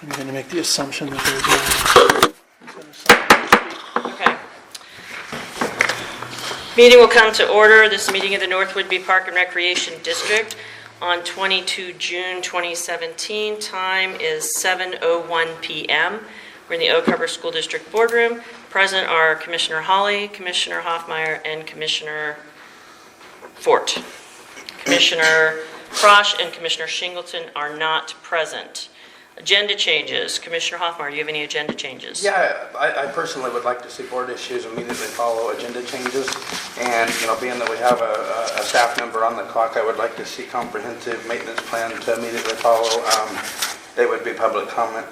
I'm going to make the assumption that there's going to speak. Okay. Meeting will come to order. This meeting of the North Whidbey Park and Recreation District on 22 June 2017. Time is 7:01 p.m. We're in the Oak Harbor School District Boardroom. Present are Commissioner Hawley, Commissioner Hoffmeyer, and Commissioner Fort. Commissioner Frosch and Commissioner Shingleton are not present. Agenda changes. Commissioner Hoffmeyer, do you have any agenda changes? Yeah, I personally would like to see board issues immediately follow agenda changes. And, being that we have a staff member on the clock, I would like to see comprehensive maintenance plan to immediately follow. It would be public comment.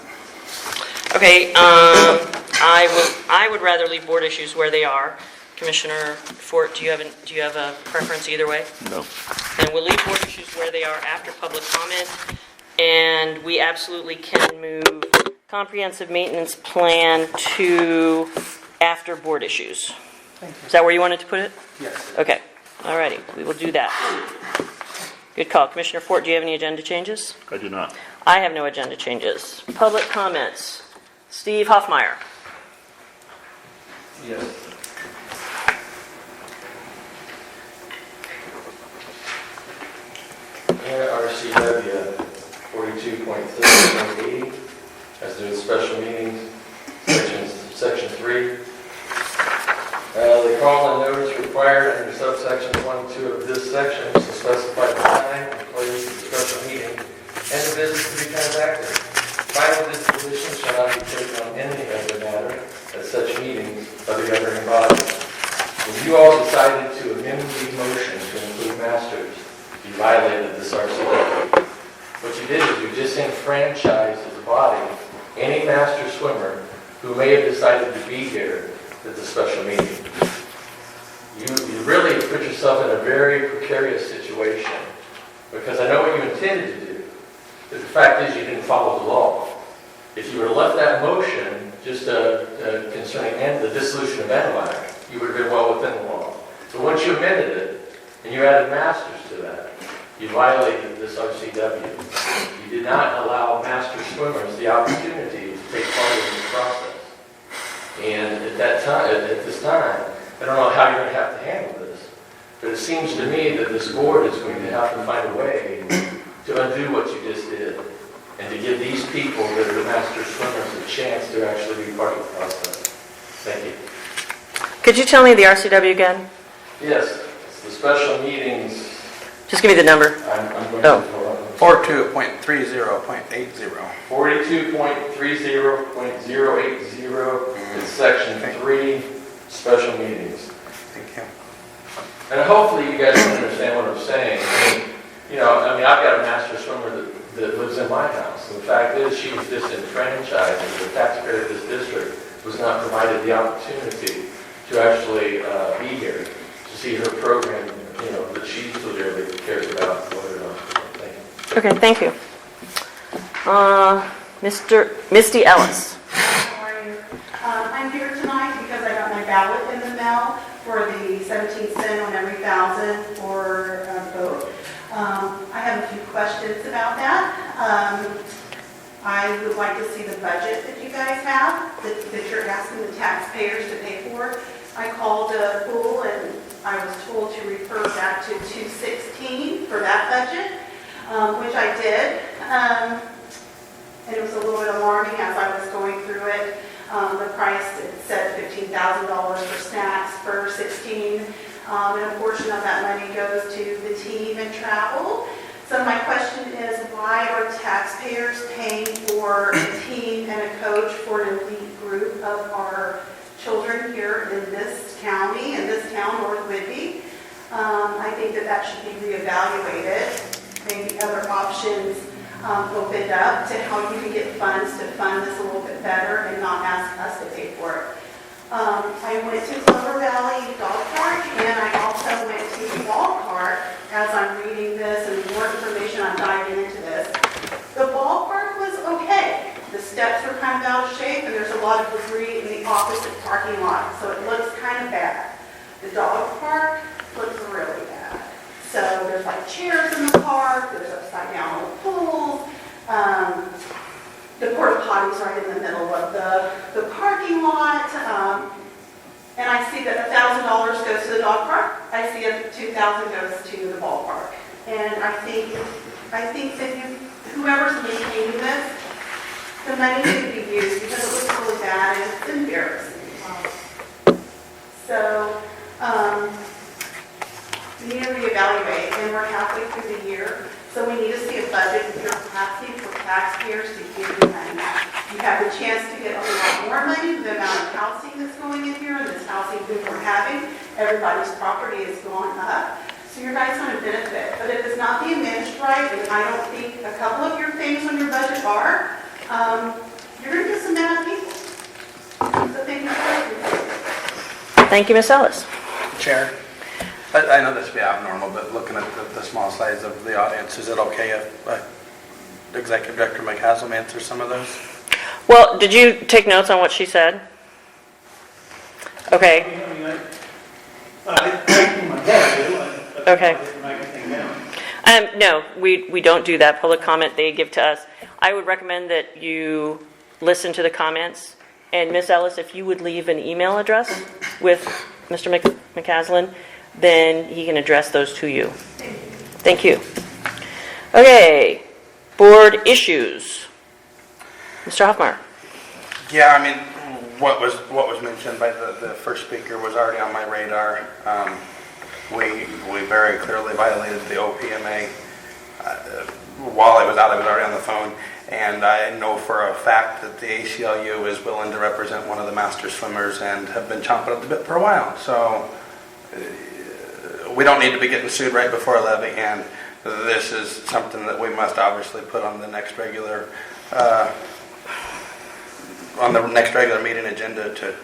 Okay, I would rather leave board issues where they are. Commissioner Fort, do you have a preference either way? No. Then we'll leave board issues where they are after public comment. And we absolutely can move comprehensive maintenance plan to after board issues. Thank you. Is that where you wanted to put it? Yes. Okay, all righty, we will do that. Good call. Commissioner Fort, do you have any agenda changes? I do not. I have no agenda changes. Public comments. Steve Hoffmeyer. Yes. RCW 42.30.80, as doing special meetings, section 3. The call and notice required under subsections 1 and 2 of this section is to specify the time and place of the special meeting and the business to be transacted. Final disposition shall not be taken on any other matter at such meetings by the governing body. When you all decided to amend the motion to include masters, you violated this RCW. What you did is you disenfranchised as a body any master swimmer who may have decided to be here at the special meeting. You really put yourself in a very precarious situation, because I know what you intended to do, but the fact is you didn't follow the law. If you would have left that motion just concerning the dissolution of Anwar, you would have been well within the law. But once you amended it and you added masters to that, you violated this RCW. You did not allow master swimmers the opportunity to take part in this process. And at this time, I don't know how you're going to have to handle this, but it seems to me that this board is going to have to find a way to undo what you just did, and to give these people that are the master swimmers a chance to actually be part of the process. Thank you. Could you tell me the RCW again? Yes, it's the special meetings. Just give me the number. I'm going Oh. to 42.30.80. 42.30.080 is section 3, special meetings. Thank you. And hopefully you guys can understand what I'm saying. I've got a master swimmer that lives in my house. The fact is, she was disenfranchised, and the taxpayer of this district was not provided the opportunity to actually be here to see her program, that she clearly cares about. Thank you. Okay, thank you. Misty Ellis. How are you? I'm here tonight because I got my ballot in the mail for the 17 cents on every 1,000 for vote. I have a few questions about that. I would like to see the budget that you guys have, that you're asking the taxpayers to pay for. I called a pool and I was told to refer back to 216 for that budget, which I did. And it was a little bit alarming as I was going through it. The price, it said $15,000 for snacks for 16. And a portion of that money goes to the team and travel. So my question is, why are taxpayers paying for a team and a coach for an elite group of our children here in this county, in this town, North Whidbey? I think that should be reevaluated. Maybe other options opened up to how you can get funds to fund this a little bit better and not ask us to pay for it. I went to Clover Valley Dog Park, and I also went to the ballpark. As I'm reading this and more information, I'm diving into this. The ballpark was okay. The steps are kind of out of shape, and there's a lot of debris in the opposite parking lot, so it looks kind of bad. The dog park looks really bad. So there's like chairs in the park, there's upside down pools. the porta potty's right in the middle of the parking lot. And I see that $1,000 goes to the dog park. I see that $2,000 goes to the ballpark. And I think that whoever's maintaining this, the money should be used because it looks really bad and it's embarrassing. So, we need to reevaluate, and we're halfway through the year, so we need to see a budget for capacity for taxpayers to give you money. You have the chance to get a lot more money, the amount of housing that's going in here, and this housing boom we're having, everybody's property is going up, so your guys going to benefit. But if it's not being managed right, and I don't think a couple of your things on your budget are, you're going to get some mad people. So thank you for listening. Thank you, Ms. Ellis. Chair, I know this would be abnormal, but looking at the small size of the audience, is it okay if Executive Director McCaslam answers some of those? Well, did you take notes on what she said? Okay. Okay. No, we don't do that public comment they give to us. I would recommend that you listen to the comments. And Ms. Ellis, if you would leave an email address with Mr. McCasland, then he can address those to you. Thank you. Okay, board issues. Mr. Hoffmeyer. Yeah, I mean, what was mentioned by the first speaker was already on my radar. We very clearly violated the OPMA. While I was out, I was already on the phone, and I know for a fact that the ACLU is willing to represent one of the master swimmers and have been chomping at the bit for a while. So we don't need to be getting sued right before a levy, and this is something that we must obviously put on the next regular meeting agenda to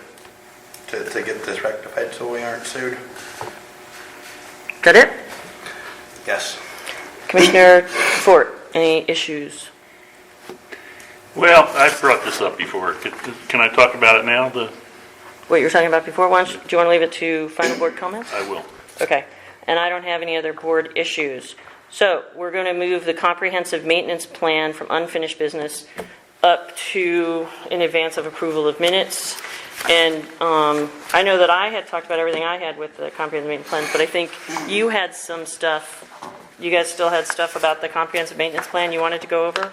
get this rectified so we aren't sued. Is that it? Yes. Commissioner Fort, any issues? Well, I've brought this up before. Can I talk about it now? What you were talking about before? Do you want to leave it to final board comments? I will. Okay. And I don't have any other board issues. So we're going to move the comprehensive maintenance plan from unfinished business up to in advance of approval of minutes. And I know that I had talked about everything I had with the comprehensive maintenance plan, but I think you had some stuff. You guys still had stuff about the comprehensive maintenance plan you wanted to go over?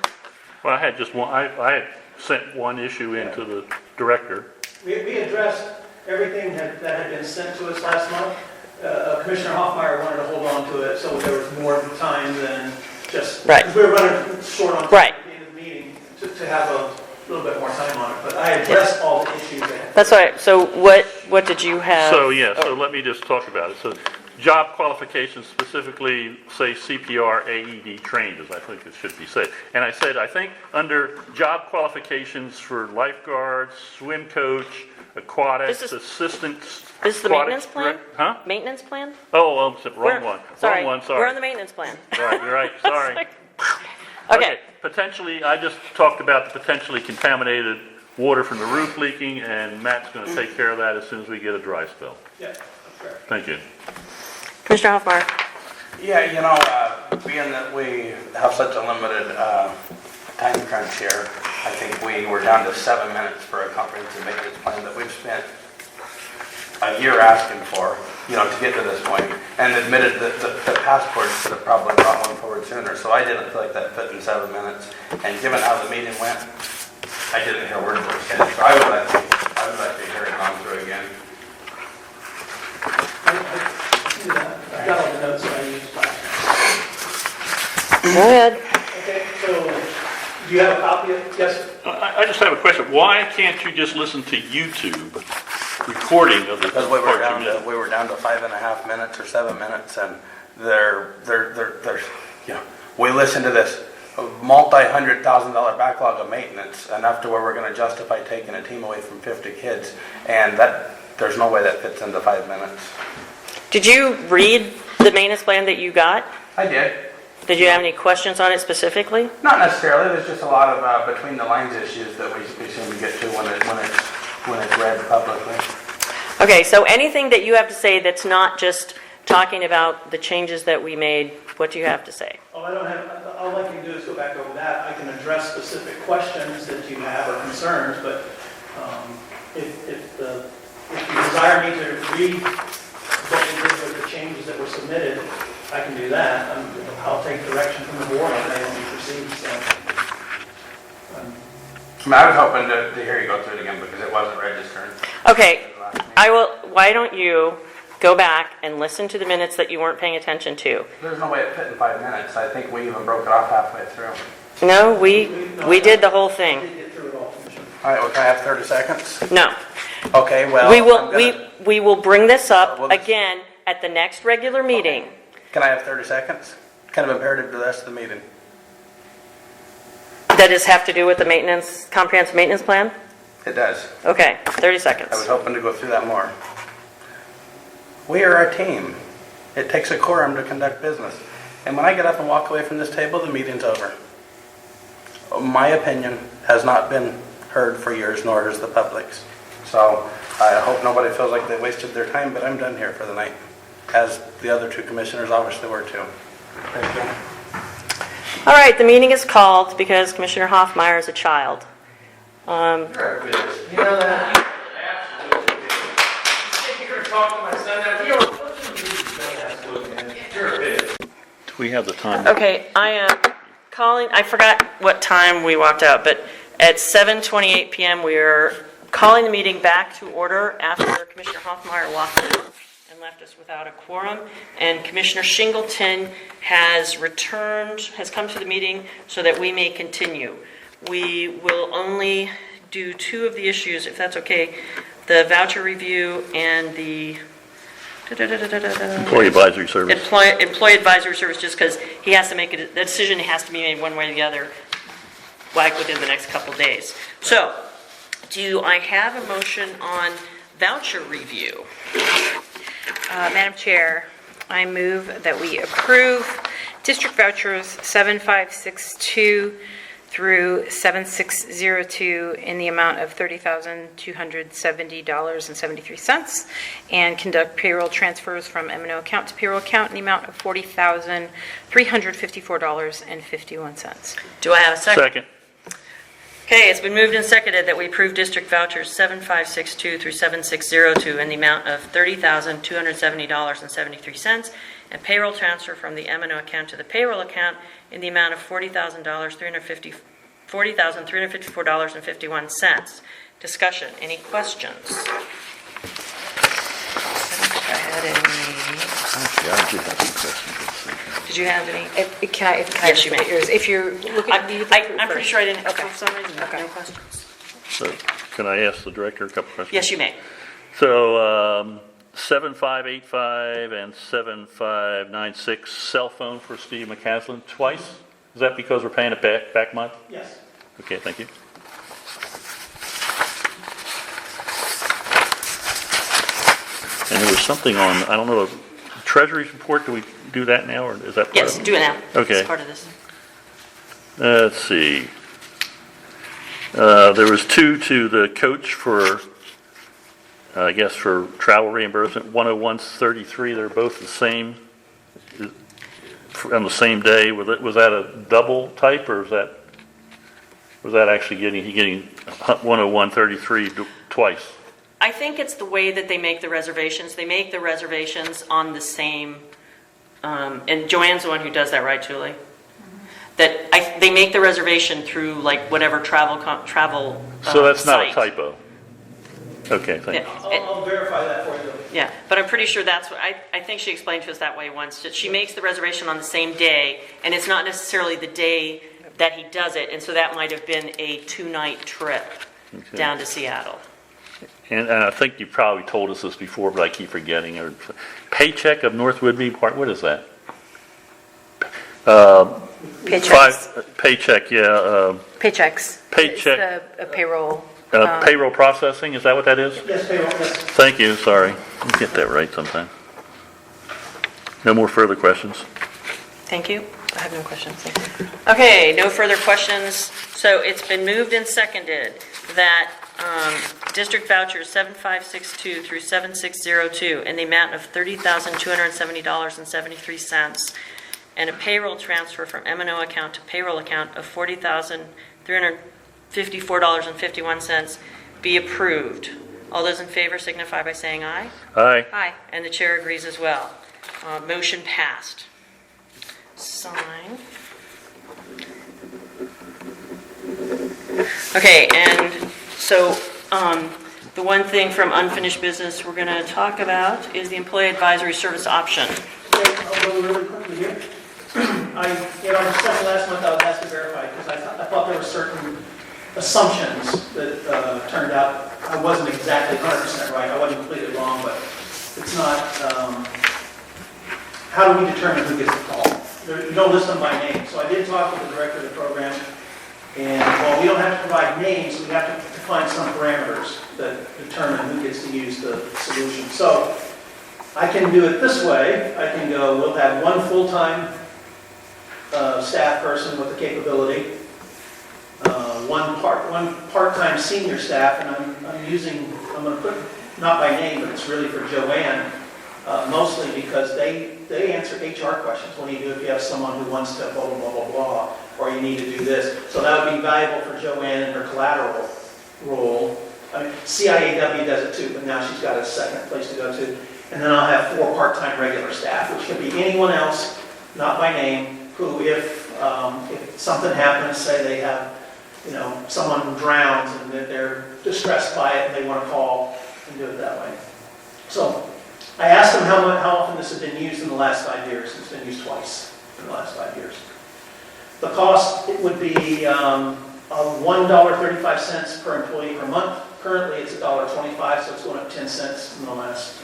Well, I had just one. I had sent one issue in to the director. We addressed everything that had been sent to us last month. Commissioner Hoffmeyer wanted to hold on to it, so there was more time than just... Right. We were running short on time Right. at the end of the meeting to have a little bit more time on it, but I addressed all the issues that... That's all right. So what did you have? So let me just talk about it. So job qualifications, specifically say CPR AED trained, as I think it should be said. And I said, I think under job qualifications for lifeguards, swim coach, aquatics, assistants. This is the maintenance plan? Huh? Maintenance plan? Oh, wrong one. Sorry. Wrong one, sorry. We're on the maintenance plan. Right, you're right, sorry. Okay. Potentially, I just talked about the potentially contaminated water from the roof leaking, and Matt's going to take care of that as soon as we get a dry spell. Yeah, that's fair. Thank you. Commissioner Hoffmeyer. Yeah, being that we have such a limited time crunch here, I think we were down to 7 minutes for a comprehensive maintenance plan that we've spent a year asking for, to get to this point, and admitted that the passport should have probably brought one forward sooner. So I didn't feel like that fit in 7 minutes. And given how the meeting went, I didn't hear word for it. So I would like to hear it gone through again. I got all the notes that I used last time. Go ahead. Okay, so do you have a copy of it? Yes? I just have a question. Why can't you just listen to YouTube recording of the Because we were parts you down missed? to 5.5 minutes or 7 minutes, and they're we listened to this multi-$100,000 backlog of maintenance, enough to where we're going to justify taking a team away from 50 kids, and there's no way that fits into 5 minutes. Did you read the maintenance plan that you got? I did. Did you have any questions on it specifically? Not necessarily. There's just a lot of between the lines issues that we seem to get to when it's read publicly. Okay, so anything that you have to say that's not just talking about the changes that we made what do you have to say? All I don't have, all I can do is go back over that. I can address specific questions that you have or concerns, but if you desire me to read what you did with the changes that were submitted, I can do that. I'll take direction from the board on how we proceed, so. I was hoping to hear you go through it again because it wasn't registered. Okay, why don't you go back and listen to the minutes that you weren't paying attention to? There's no way it fit in 5 minutes. I think we even broke it off halfway through. No, we did the whole I thing. did get through it all, Commissioner. All right, well, can I have 30 seconds? No. Okay, well. We I'm will, gonna- we will bring this up Well, this- again at the next regular meeting. Can I have 30 seconds? Kind of imperative to the rest of the meeting. That does have to do with the maintenance, comprehensive maintenance plan? It does. Okay, 30 I was seconds. hoping to go through that more. We are a team. It takes a quorum to conduct business. And when I get up and walk away from this table, the meeting's over. My opinion has not been heard for years, nor has the public's. So I hope nobody feels like they wasted their time, but I'm done here for the night, as the other two commissioners obviously were too. Thank you. All right, the meeting is called because Commissioner Hoffmeyer is a child. You know that? Absolutely. You could talk to my son that, you're a bitch. Do we have the time? Okay, I am calling, I forgot what time we walked out, but at 7:28 PM, we are calling the meeting back to order after Commissioner Hoffmeyer walked in and left us without a quorum. And Commissioner Shingleton has returned, has come to the meeting so that we may continue. We will only do two of the issues, if that's okay, the voucher review and the Employee advisory service. Employee advisory service, just because he has to make the decision has to be made one way or the other, like within the next couple of days. So, do I have a motion on voucher review? Madam Chair, I move that we approve district vouchers 7562 through 7602 in the amount of $30,270.73 and conduct payroll transfers from M&O account to payroll account in the amount of $40,354.51. Do I have a second? Second. Okay, it's been moved and seconded that we approve district vouchers 7562 through 7602 in the amount of $30,270.73 and payroll transfer from the M&O account to the payroll account in the amount of $40,354.51. Discussion, any questions? I don't think I had any. Did you have any? Can I Yes, you may. look at yours? If you're looking at the I'm pretty sure I didn't, Okay. for some reason, Okay. no questions. So can I ask the director a couple questions? Yes, you may. So 7585 and 7596 cell phone for Steve McCaslin twice? Is that because we're paying it back month? Yes. Okay, thank you. And there was something on, I don't know, Treasury's report, do we do that now, or is that part Yes, of it? do it now. Okay. It's part of this. Let's see. There was two to the coach for, I guess, for travel reimbursement, 101.33, they're both the same, on the same day. Was that a double type, or was that actually getting 101.33 twice? I think it's the way that they make the reservations. They make the reservations on the same, and Joanne's the one who does that, right, Julie? That they make the reservation through like whatever travel So that's not a site. typo? Okay, thank you. Yeah. I'll verify that for you. Yeah, but I'm pretty sure that's what, I think she explained to us that way once, that she makes the reservation on the same day, and it's not necessarily the day that he does it, and so that might have been a 2-night trip Okay. down to Seattle. And I think you probably told us this before, but I keep forgetting. Paycheck of North Whidbey Park, what is that? Paychecks. Paycheck, yeah. Paychecks. Paycheck. It's a payroll. Payroll processing, is that what that is? Yes, payroll, yes. Thank you, sorry. You get that right sometime. No more further questions? Thank you. I have no questions. Okay, no further questions. So it's been moved and seconded that district vouchers 7562 through 7602 in the amount of $30,270.73 and a payroll transfer from M&O account to payroll account of $40,354.51 be approved. All those in favor signify by saying aye. Aye. Aye. And the chair agrees as well. Motion passed. Sign. Okay, and so the one thing from unfinished business we're going to talk about is the employee advisory service option. Okay, I'll go really quickly here. Second last month I was asked to verify because I thought there were certain assumptions that turned out I wasn't exactly 100% right. I wasn't completely wrong, but it's not, how do we determine who gets the call? You don't list them by name. So I did talk with the director of the program, and while we don't have to provide names, we have to define some parameters that determine who gets to use the solution. So I can do it this way. I can go, we'll have one full-time staff person with the capability, one part-time senior staff, and I'm going to put, not by name, but it's really for Joanne, mostly because they answer HR questions. What do you do if you have someone who wants to blah, blah, blah, blah, blah, or you need to do this? So that would be valuable for Joanne in her collateral role. I mean, CIAW does it too, but now she's got a second place to go to. And then I'll have 4 part-time regular staff, which can be anyone else, not by name, who if something happens, say they have, someone who drowns and they're distressed by it and they want to call and do it that way. So I asked them how often this has been used in the last 5 years. It's been used twice in the last 5 years. The cost, it would be $1.35 per employee per month. Currently, it's $1.25, so it's going up 10 cents in the last.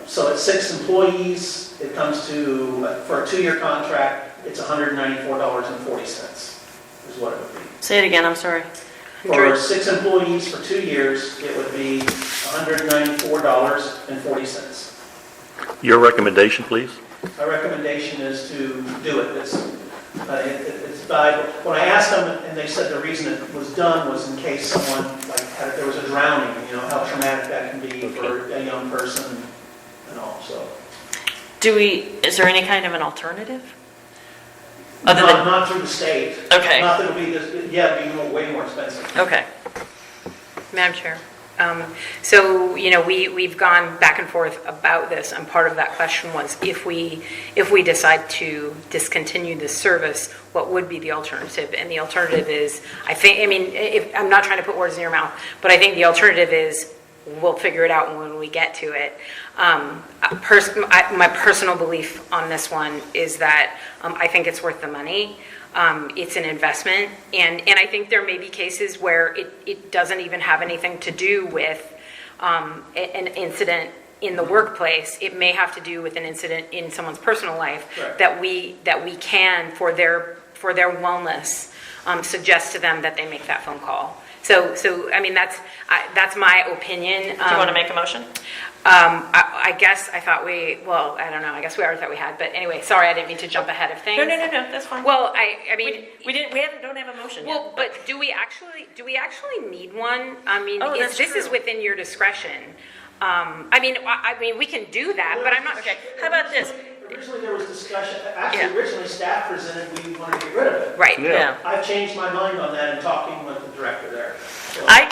So at 6 employees, it comes to, for a 2-year contract, it's $194.40 is what it would be. Say it again, I'm sorry. For 6 employees for 2 years, it would be $194.40. Your recommendation, please? My recommendation is to do it. It's valuable. When I asked them, and they said the reason it was done was in case someone, there was a drowning, how traumatic that can be for a young person and all, so. Is there any kind of an alternative? Other than, Not through the state. Okay. Not that it'll be this, it'd be way more expensive. okay. Madam Chair. So, we've gone back and forth about this, and part of that question was if we decide to discontinue this service, what would be the alternative? And the alternative is, I'm not trying to put words in your mouth, but I think the alternative is we'll figure it out when we get to it. My personal belief on this one is that I think it's worth the money. It's an investment, and I think there may be cases where it doesn't even have anything to do with an incident in the workplace. It may have to do with an incident in someone's personal life. Right. that we can, for their wellness, suggest to them that they make that phone call. So that's my opinion. Do you want to make a motion? I guess I thought I don't know. I guess we already thought we had, but anyway, sorry, I didn't mean to jump ahead of things. No, that's fine. Well, I mean, we don't have a motion yet. well, but do we actually need one? I mean, Oh, that's this is true. within your discretion. I mean, we can do that, but I'm not. Okay, how about this? Originally, there was discussion, Yeah. originally staff presented, we wanted to get rid of it. Right. Yeah. I've changed my mind on that in talking with the director there. So- I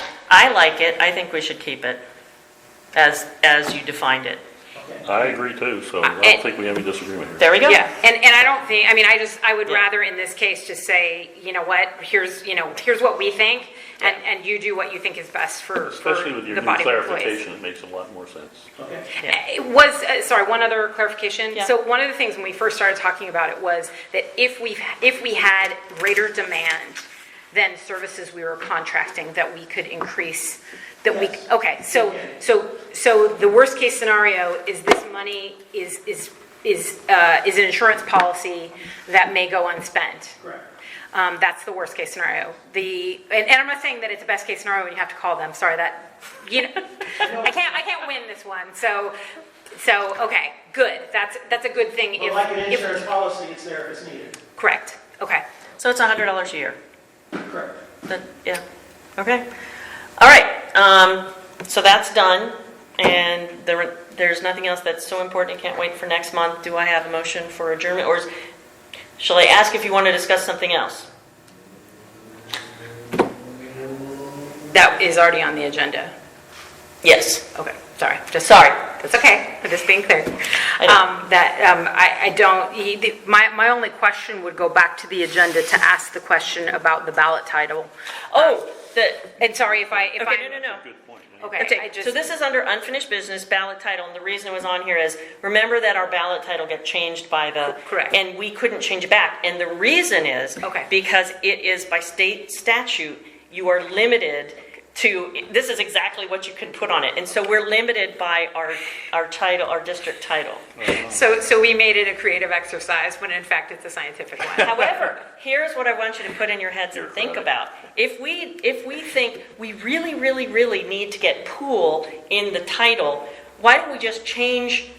like it. I think we should keep it as you defined it. Okay. I agree too, so I don't think we have any disagreement here. There we go. Yeah, and I don't think, I would Yeah. rather in this case just say, you know what, here's what we think, and you do what you think is best for Especially with your the new body of employees. clarification, it makes a lot more sense. Okay. Yeah. It was, sorry, one other clarification. Yeah. So one of the things when we first started talking about it was that if we had greater demand than services we were contracting, that we could increase, that we, Yes. okay, so the worst case scenario is this money is an insurance policy that may go unspent. Correct. That's the worst case scenario. And I'm not saying that it's a best case scenario when you have to call them. Sorry, I can't win this one. So okay, good. That's a good thing. But like an insurance policy, it's there if it's needed. Correct. Okay. So it's $100 a year. Correct. Yeah. Okay. All right. So that's done. And there's nothing else that's so important, it can't wait for next month. Do I have a motion for adjournment, or shall I ask if you want to discuss something else? That is already on the agenda. Yes. Okay, sorry. Sorry. That's okay, I'm just being clear. I know. I don't, my only question would go back to the agenda to ask the question about the ballot title. Oh, And sorry if I, okay, no. Good point. Okay, Okay, I just. so this is under unfinished business ballot title, and the reason it was on here is, remember that our ballot title got changed by the. Correct. And we couldn't change it back, and the reason is. Okay. Because it is by state statute, you are limited to, this is exactly what you can put on it, and so we're limited by our title, our district title. So we made it a creative exercise when in fact it's a scientific one. However, here's what I want you to put in your heads and think about. If we think we really, really, really need to get pool in the title, why don't we just change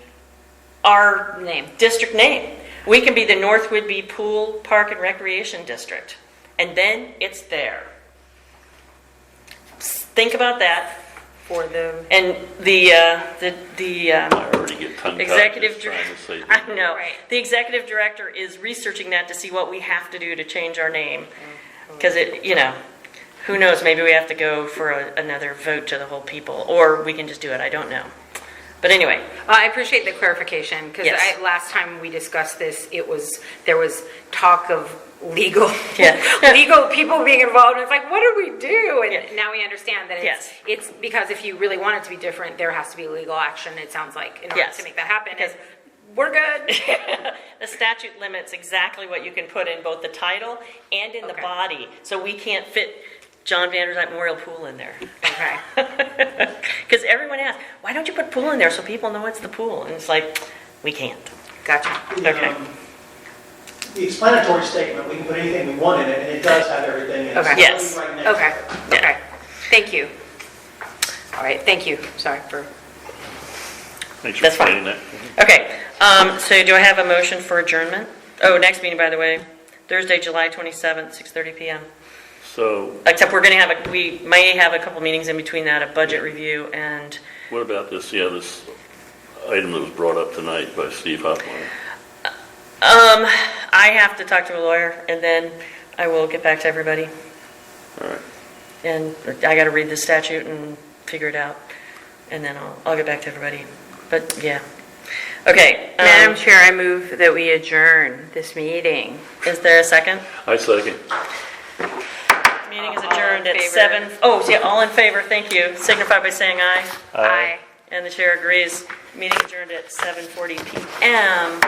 our Name. district name? We can be the North Whidbey Pool Park and Recreation District, and then it's there. Think about that. For the, And I already get tongue-tied executive just trying to say. I know. Right. The executive director is researching that to see what we have to do to change our name. Because who knows, maybe we have to go for another vote to the whole people, or we can just do it, I don't know. But anyway, I appreciate the clarification, because Yes. last time we discussed this, there was talk of legal, Yeah. legal people being involved, and it's like, what do we do? And Yeah. now we understand that Yes. it's because if you really want it to be different, there has to be legal action, it sounds like, in order Yes. to make that happen. Because- We're good. the statute limits exactly what you can put in both the title and in the Okay. body. So we can't fit John Vanderzeit Memorial Pool in there. Okay. Because everyone asks, why don't you put pool in there so people know it's the pool? And it's like, we can't. Gotcha. Okay. The explanatory statement, we can put anything we want in it, and it does have everything in it. Okay. It's Yes. right next to Okay, it. okay. Thank you. All right, thank you. Sorry for, Thanks for That's fine. explaining that. Okay, so do I have a motion for adjournment? Oh, next meeting, by the way, Thursday, July 27th, 6:30 PM. So Except we may have a couple meetings in between that, a budget review and, what about this item that was brought up tonight by Steve Hopline? I have to talk to a lawyer, and then I will get back to everybody. All right. And I gotta read the statute and figure it out, and then I'll get back to everybody. But, yeah. Okay. Madam Chair, I move that we adjourn this meeting. Is there a second? I second. Meeting is All in adjourned at favor? 7. Oh, yeah, all in favor, thank you. Signify by saying aye. Aye. And the chair agrees. Meeting adjourned at 7:40 PM.